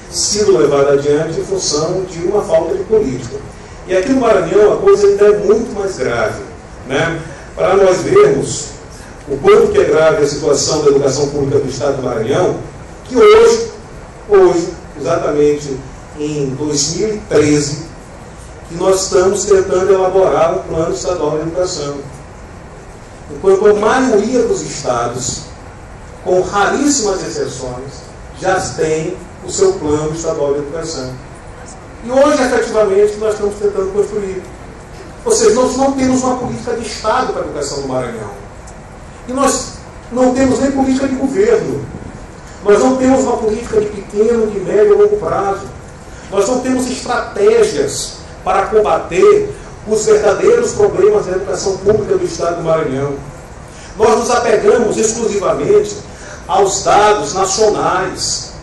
sido levada adiante em função de uma falta de política. E aqui no Maranhão a coisa ainda é muito mais grave, né? Para nós vermos o quanto que é grave a situação da educação pública do Estado do Maranhão, que hoje, exatamente em 2013, que nós estamos tentando elaborar o Plano Estadual de Educação. Enquanto a maioria dos estados, com raríssimas exceções, já tem o seu Plano Estadual de Educação. E hoje, efetivamente, nós estamos tentando construir. Ou seja, nós não temos uma política de Estado para a educação do Maranhão. E nós não temos nem política de governo. Nós não temos uma política de pequeno, de médio e longo prazo. Nós não temos estratégias para combater os verdadeiros problemas da educação pública do Estado do Maranhão. Nós nos apegamos exclusivamente aos dados nacionais.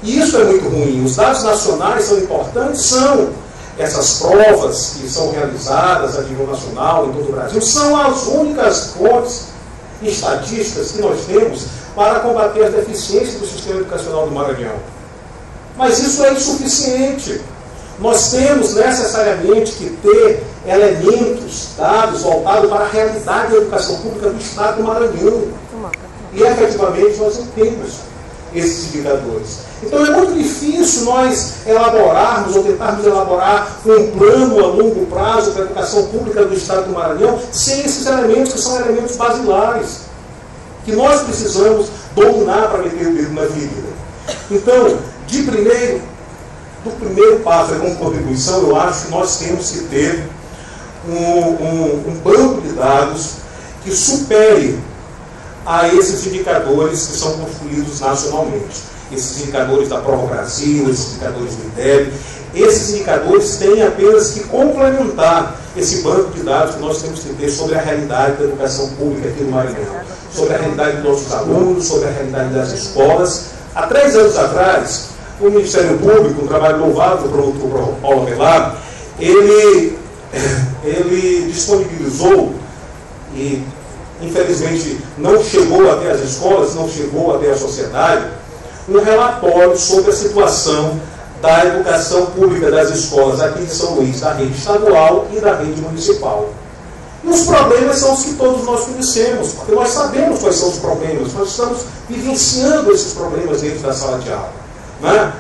E isso é muito ruim. Os dados nacionais são importantes, são essas provas que são realizadas a nível nacional em todo o Brasil, são as únicas fontes estatísticas que nós temos para combater as deficiências do sistema educacional do Maranhão. Mas isso é insuficiente. Nós temos necessariamente que ter elementos, dados voltados para a realidade da educação pública do Estado do Maranhão. E efetivamente nós não temos esses indicadores. Então é muito difícil nós elaborarmos ou tentarmos elaborar um plano a longo prazo para a educação pública do Estado do Maranhão sem esses elementos, que são elementos basilares, que nós precisamos dominar para meter o dedo na ferida. Então, do primeiro passo, como contribuição, eu acho que nós temos que ter um banco de dados que supere a esses indicadores que são construídos nacionalmente. Esses indicadores da Prova Brasil, esses indicadores do IDEB, esses indicadores têm apenas que complementar esse banco de dados que nós temos que ter sobre a realidade da educação pública aqui no Maranhão, sobre a realidade dos nossos alunos, sobre a realidade das escolas. Há 3 anos atrás, o Ministério Público, um trabalho louvável do promotor Paulo Avelar, ele disponibilizou, e infelizmente não chegou até as escolas, não chegou até a sociedade, um relatório sobre a situação da educação pública das escolas aqui de São Luís, da rede estadual e da rede municipal. E os problemas são os que todos nós conhecemos, porque nós sabemos quais são os problemas, nós estamos vivenciando esses problemas dentro da sala de aula. Né?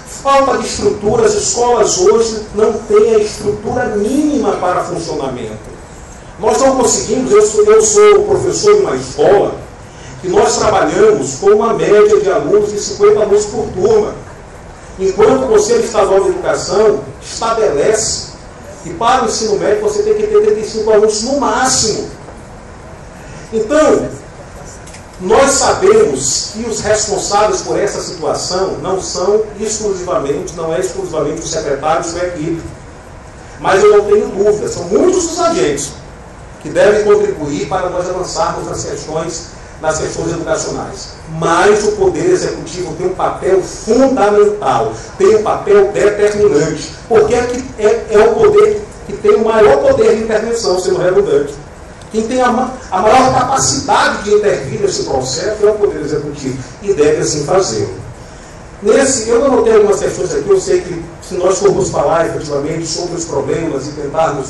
Falta de estrutura, as escolas hoje não têm a estrutura mínima para funcionamento. Nós não conseguimos, eu sou professor de uma escola, e nós trabalhamos com uma média de alunos de 50 alunos por turma. Enquanto o Conselho Estadual de Educação estabelece que para o ensino médio você tem que ter 35 alunos no máximo. Então, nós sabemos que os responsáveis por essa situação não é exclusivamente os secretários da equipe. Mas eu não tenho dúvida, são muitos os agentes que devem contribuir para nós avançarmos nas questões educacionais. Mas o Poder Executivo tem um papel fundamental, tem um papel determinante, porque é o poder que tem o maior poder de intervenção, sendo redundante. Quem tem a maior capacidade de intervir nesse processo é o Poder Executivo, e deve assim fazê-lo. Eu anotei algumas questões aqui, eu sei que se nós formos falar efetivamente sobre os problemas e tentarmos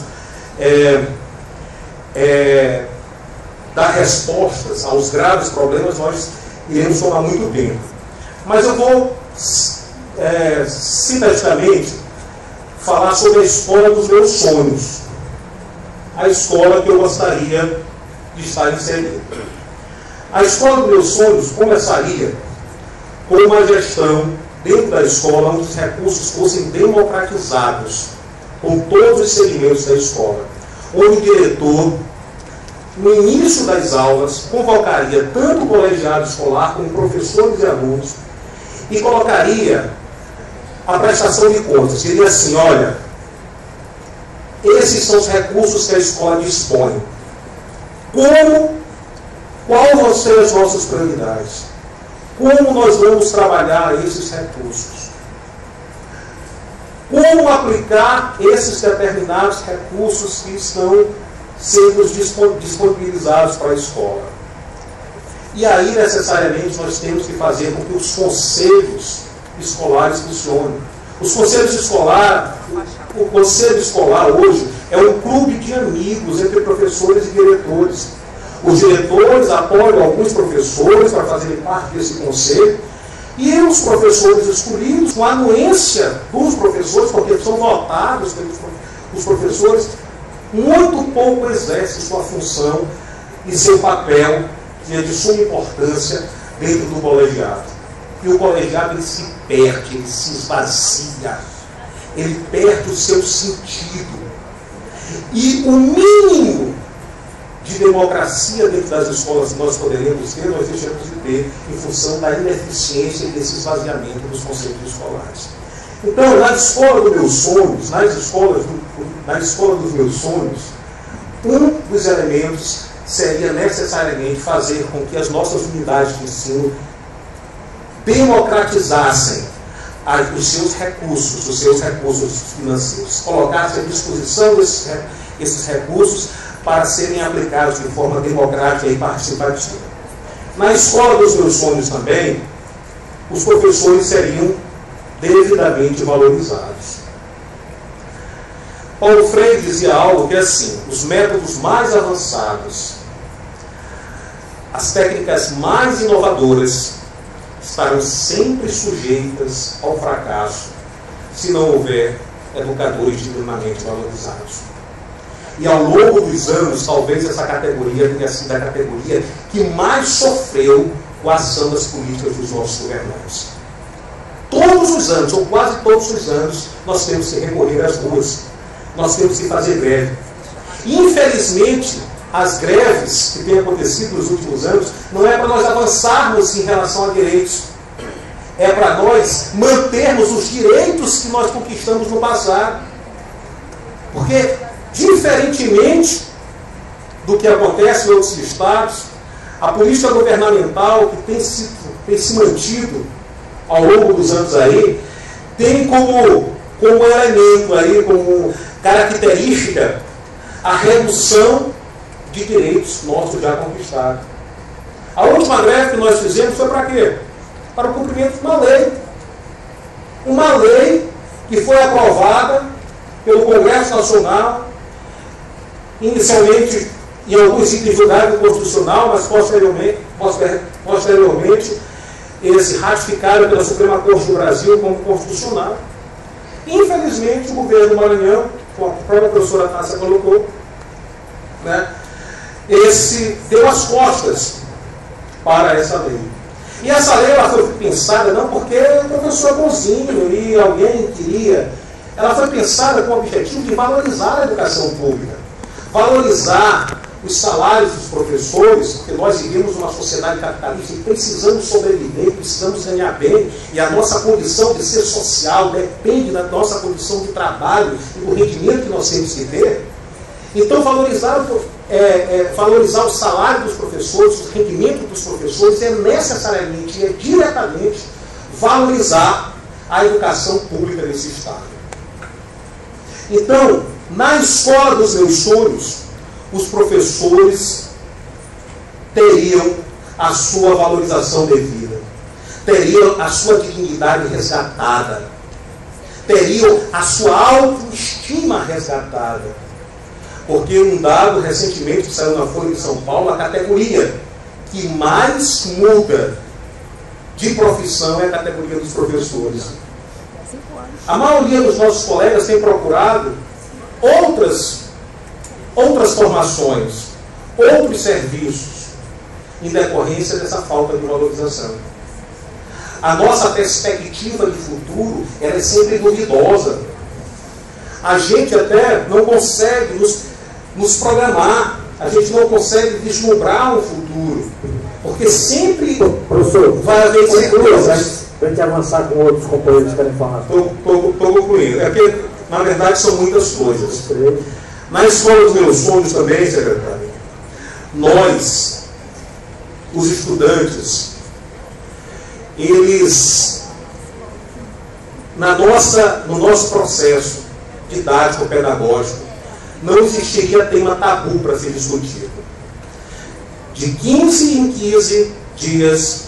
dar respostas aos graves problemas, nós iremos tomar muito tempo. Mas eu vou, sinteticamente, falar sobre a escola dos meus sonhos. A escola que eu gostaria de estar inserido. A escola dos meus sonhos começaria com uma gestão dentro da escola onde os recursos fossem democratizados com todos os segmentos da escola. Onde o diretor, no início das aulas, convocaria tanto o colegiado escolar como professores e alunos e colocaria a prestação de contas. Diria assim: olha, esses são os recursos que a escola dispõe. Qual vão ser as nossas prioridades? Como nós vamos trabalhar esses recursos? Como aplicar esses determinados recursos que estão sendo disponibilizados para a escola? E aí, necessariamente, nós temos que fazer com que os conselhos escolares funcionem. Os conselhos escolares, o conselho escolar hoje é um clube de amigos entre professores e diretores. Os diretores apoiam alguns professores para fazerem parte desse conselho, e os professores escolhidos, com a anuência dos professores, porque são votados pelos professores, muito pouco exercem sua função e seu papel, que é de suma importância dentro do colegiado. E o colegiado, ele se perde, ele se esvazia, ele perde o seu sentido. E o mínimo de democracia dentro das escolas que nós poderíamos ter, nós deixamos de ter em função da ineficiência e desse esvaziamento dos conselhos escolares. Então, na escola dos meus sonhos, na escola dos meus sonhos, um dos elementos seria necessariamente fazer com que as nossas unidades de ensino democratizassem os seus recursos financeiros, colocassem à disposição esses recursos para serem aplicados de forma democrática e participativa. Na escola dos meus sonhos também, os professores seriam devidamente valorizados. Paulo Freire dizia algo que é assim: os métodos mais avançados, as técnicas mais inovadoras estarão sempre sujeitas ao fracasso se não houver educadores dignamente valorizados. E ao longo dos anos, talvez essa categoria tenha sido a categoria que mais sofreu com a ação das políticas dos nossos governantes. Todos os anos, ou quase todos os anos, nós temos que recorrer às ruas, nós temos que fazer greve. Infelizmente, as greves que têm acontecido nos últimos anos não é para nós avançarmos em relação a direitos, é para nós mantermos os direitos que nós conquistamos no passado. Porque, diferentemente do que acontece em outros estados, a política governamental que tem se mantido ao longo dos anos aí, tem como elemento aí, como característica, a redução de direitos nossos já conquistados. A última greve que nós fizemos foi para quê? Para o cumprimento de uma lei. Uma lei que foi aprovada pelo Congresso Nacional, inicialmente em alguns itens julgados constitucional, mas posteriormente eles ratificaram pela Suprema Corte do Brasil como constitucional. Infelizmente, o governo do Maranhão, como a própria professora Tássia colocou, deu as costas para essa lei. E essa lei ela foi pensada não porque o professor é bonzinho e alguém queria, ela foi pensada com o objetivo de valorizar a educação pública, valorizar os salários dos professores, porque nós vivemos uma sociedade capitalista e precisamos sobreviver, precisamos ganhar bem, e a nossa condição de ser social depende da nossa condição de trabalho e do rendimento que nós temos que ter. Então, valorizar o salário dos professores, o rendimento dos professores, é necessariamente e é diretamente valorizar a educação pública desse Estado. Então, na escola dos meus sonhos, os professores teriam a sua valorização devida, teriam a sua dignidade resgatada, teriam a sua autoestima resgatada. Porque um dado recentemente que saiu na Folha de São Paulo, a categoria que mais muda de profissão é a categoria dos professores. A maioria dos nossos colegas tem procurado outras formações, outros serviços, em decorrência dessa falta de valorização. A nossa perspectiva de futuro ela é sempre duvidosa. A gente até não consegue nos programar, a gente não consegue vislumbrar um futuro, porque sempre vai haver incertezas. Para a gente avançar com outros companheiros que querem falar. Estou concluindo. É porque, na verdade, são muitas coisas. Na escola dos meus sonhos também, secretário, nós, os estudantes, eles, no nosso processo didático-pedagógico, não existiria tema tabu para ser discutido. De 15 em 15 dias,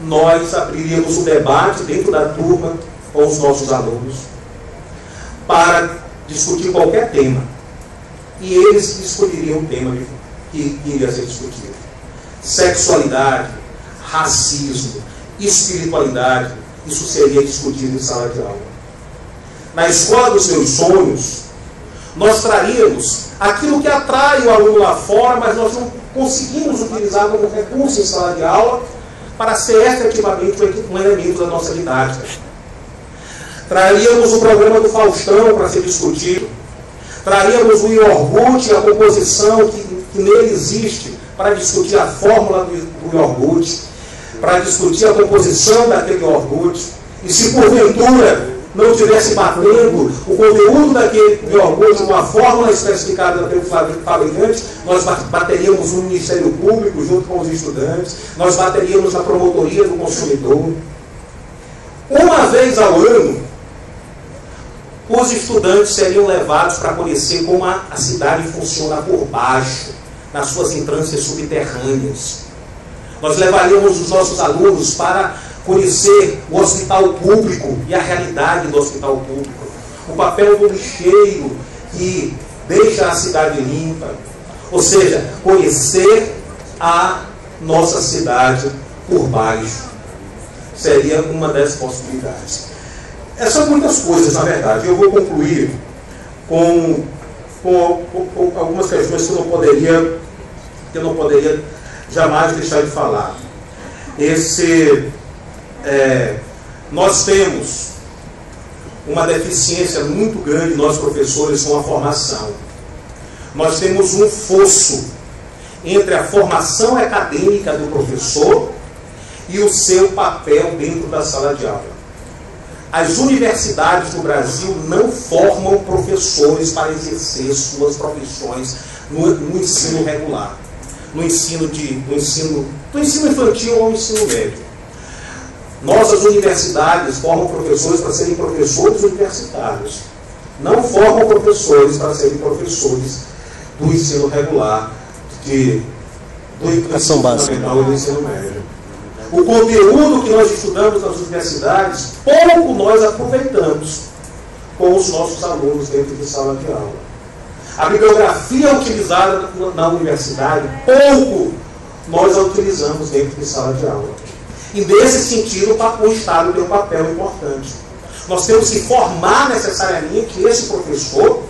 nós abriríamos um debate dentro da turma com os nossos alunos para discutir qualquer tema. E eles escolheriam o tema que iria ser discutido. Sexualidade, racismo, espiritualidade, isso seria discutido em sala de aula. Na escola dos meus sonhos, nós traríamos aquilo que atrai o aluno lá fora, mas nós não conseguimos utilizar como recurso em sala de aula para ser efetivamente um elemento da nossa didática. Traríamos o programa do Faustão para ser discutido. Traríamos o iogurte, a composição que nele existe, para discutir a fórmula do iogurte, para discutir a composição daquele iogurte. E se porventura não estivesse batendo o conteúdo daquele iogurte com a fórmula especificada pelo fabricante, nós bateríamos no Ministério Público junto com os estudantes, nós bateríamos na promotoria do consumidor. Uma vez ao ano, os estudantes seriam levados para conhecer como a cidade funciona por baixo, nas suas entrâncias subterrâneas. Nós levaríamos os nossos alunos para conhecer o hospital público e a realidade do hospital público, o papel do lixeiro que deixa a cidade limpa, ou seja, conhecer a nossa cidade por baixo. Seria uma das possibilidades. São muitas coisas, na verdade. Eu vou concluir com algumas questões que eu não poderia jamais deixar de falar. Nós temos uma deficiência muito grande, nós professores, com a formação. Nós temos um fosso entre a formação acadêmica do professor e o seu papel dentro da sala de aula. As universidades no Brasil não formam professores para exercer suas profissões no ensino regular, do ensino infantil ao ensino médio. Nossas universidades formam professores para serem professores universitários. Não formam professores para serem professores do ensino regular, do ensino fundamental e do ensino médio. O conteúdo que nós estudamos nas universidades, pouco nós aproveitamos com os nossos alunos dentro de sala de aula. A bibliografia utilizada na universidade, pouco nós a utilizamos dentro de sala de aula. E nesse sentido, o Estado tem um papel importante. Nós temos que formar necessariamente esse professor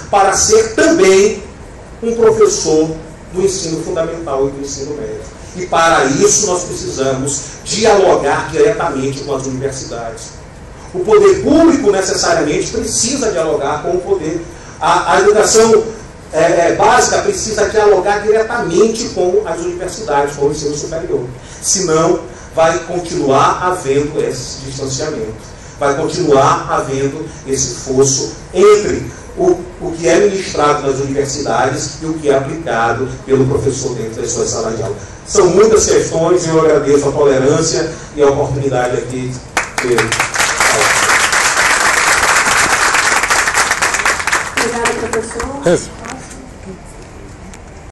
para ser também um professor do ensino fundamental e do ensino médio. E para isso nós precisamos dialogar diretamente com as universidades. O poder público necessariamente precisa dialogar com o poder. A educação básica precisa dialogar diretamente com as universidades, com o ensino superior. Senão, vai continuar havendo esse distanciamento. Vai continuar havendo esse fosso entre o que é ministrado nas universidades e o que é aplicado pelo professor dentro das suas salas de aula. São muitas questões e eu agradeço a tolerância e a oportunidade aqui de Obrigada, professor.